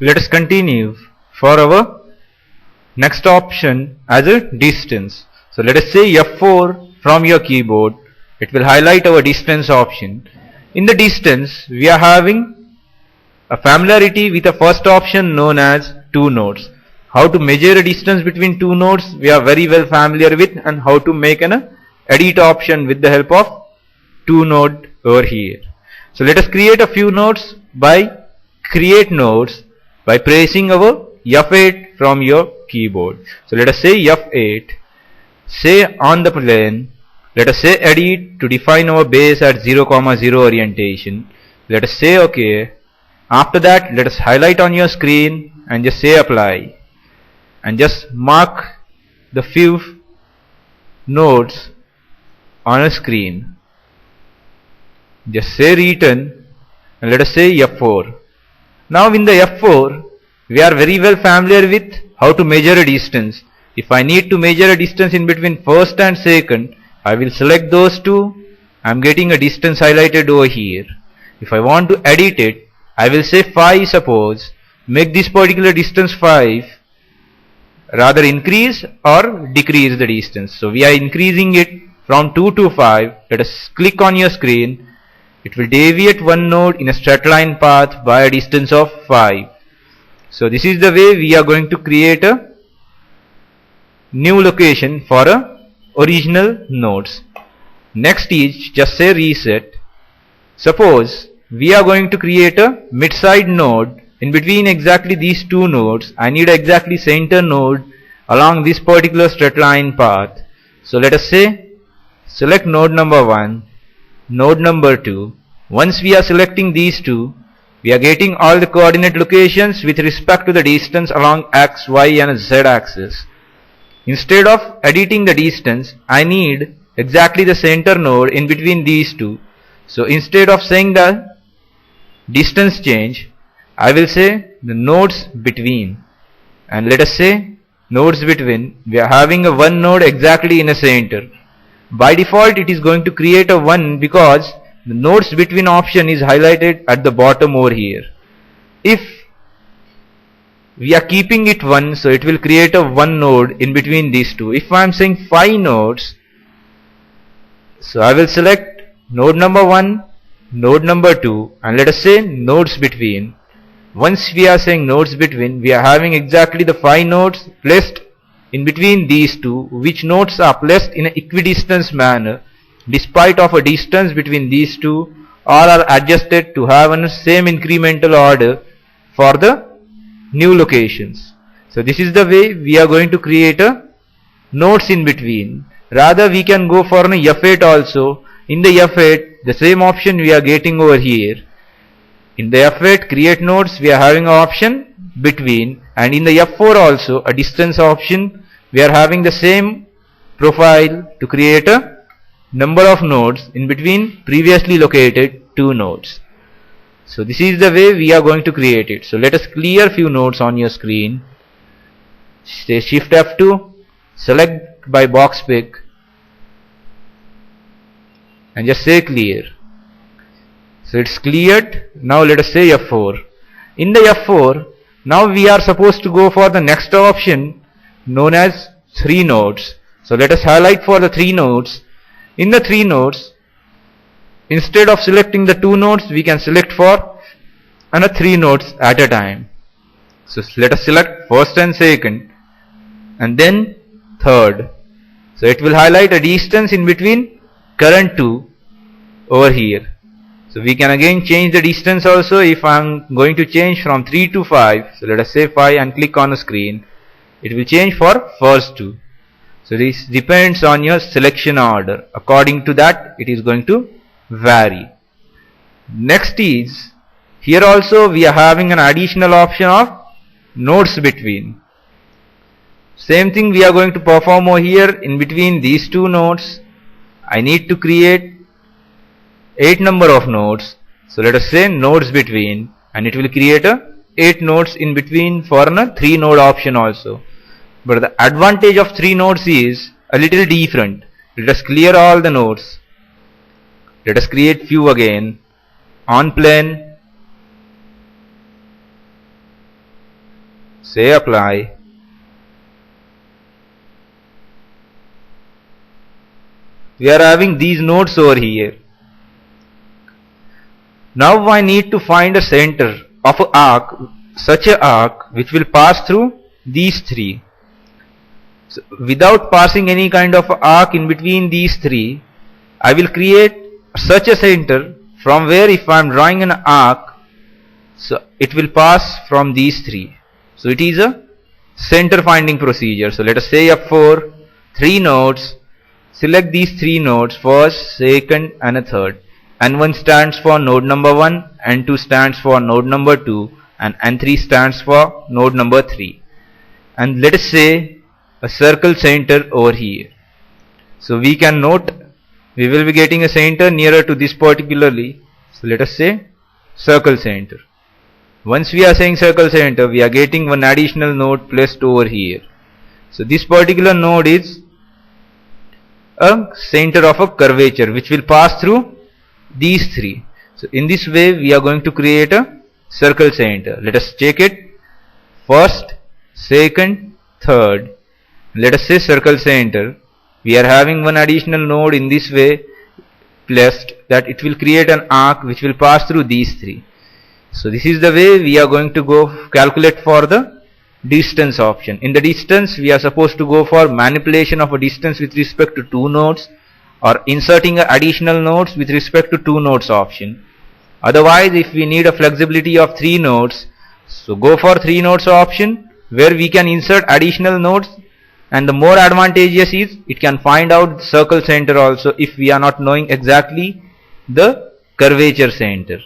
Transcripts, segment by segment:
Let us continue for our next option as a distance. So let us say F4 from your keyboard. It will highlight our distance option. In the distance, we are having a familiarity with the first option known as two nodes. How to measure a distance between two nodes we are very well familiar with, and how to make an edit option with the help of two node over here. So let us create a few nodes by create nodes by pressing our F8 from your keyboard. So let us say F8, say on the plane, let us say edit to define our base at 0, 0 orientation. Let us say OK. After that, let us highlight on your screen and just say apply. And just mark the few nodes on a screen. Just say return and let us say F4. Now in the F4, we are very well familiar with how to measure a distance. If I need to measure a distance in between first and second, I will select those two. I am getting a distance highlighted over here. If I want to edit it, I will say 5 suppose. Make this particular distance 5. Rather increase or decrease the distance. So we are increasing it from 2 to 5. Let us click on your screen. It will deviate one node in a straight line path by a distance of 5. So this is the way we are going to create a new location for a original nodes. Next is just say reset. Suppose we are going to create a mid-side node in between exactly these two nodes. I need exactly center node along this particular straight line path. So let us say select node number 1, node number 2. Once we are selecting these two, we are getting all the coordinate locations with respect to the distance along x, y and z axis. Instead of editing the distance, I need exactly the center node in between these two. So instead of saying the distance change, I will say the nodes between. And let us say nodes between, we are having a one node exactly in a center. By default it is going to create a 1 because the nodes between option is highlighted at the bottom over here. If we are keeping it 1, so it will create a 1 node in between these two. If I am saying 5 nodes, so I will select node number 1, node number 2 and let us say nodes between. Once we are saying nodes between, we are having exactly the 5 nodes placed in between these two, which nodes are placed in an equidistant manner despite of a distance between these two, all are adjusted to have a same incremental order for the new locations. So this is the way we are going to create a nodes in between. Rather we can go for an F8 also. In the F8 the same option we are getting over here. In the F8 create nodes we are having an option between, and in the F4 also a distance option we are having the same profile to create a number of nodes in between previously located two nodes. So this is the way we are going to create it. So let us clear few nodes on your screen. Say Shift F2, select by box pick and just say clear. So it's cleared. Now let us say F4. In the F4, now we are supposed to go for the next option known as 3 nodes. So let us highlight for the 3 nodes. In the 3 nodes, instead of selecting the 2 nodes, we can select for 3 nodes at a time. So let us select first and second and then third. So it will highlight a distance in between current 2 over here. So we can again change the distance also. If I am going to change from 3 to 5, so let us say 5 and click on the screen, it will change for first 2. So this depends on your selection order. According to that it is going to vary. Next is, here also we are having an additional option of nodes between. Same thing we are going to perform over here. In between these two nodes I need to create 8 number of nodes. So let us say nodes between, and it will create a 8 nodes in between for a 3 node option also. But the advantage of 3 nodes is a little different. Let us clear all the nodes. Let us create few again. On plane, say apply. We are having these nodes over here. Now I need to find a center of an arc, such an arc which will pass through these three. So without passing any kind of arc in between these three, I will create such a center from where if I am drawing an arc, so it will pass from these three. So it is a center finding procedure. So let us say F4, 3 nodes, select these 3 nodes, first, second and a third. N1 stands for node number 1, N2 stands for node number 2 and N3 stands for node number 3. And let us say a circle center over here. So we can note we will be getting a center nearer to this particularly. So let us say circle center. Once we are saying circle center, we are getting one additional node placed over here. So this particular node is a center of a curvature which will pass through these three. So in this way we are going to create a circle center. Let us check it. First, second, third. Let us say circle center. We are having one additional node in this way placed that it will create an arc which will pass through these three. So this is the way we are going to go calculate for the distance option. In the distance we are supposed to go for manipulation of a distance with respect to 2 nodes or inserting additional nodes with respect to 2 nodes option. Otherwise if we need a flexibility of 3 nodes, so go for 3 nodes option where we can insert additional nodes, and the more advantageous is it can find out circle center also if we are not knowing exactly the curvature center.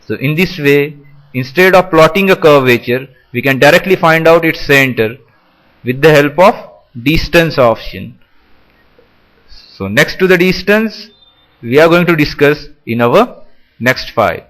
So in this way, instead of plotting a curvature, we can directly find out its center with the help of distance option. So next to the distance, we are going to discuss in our next file.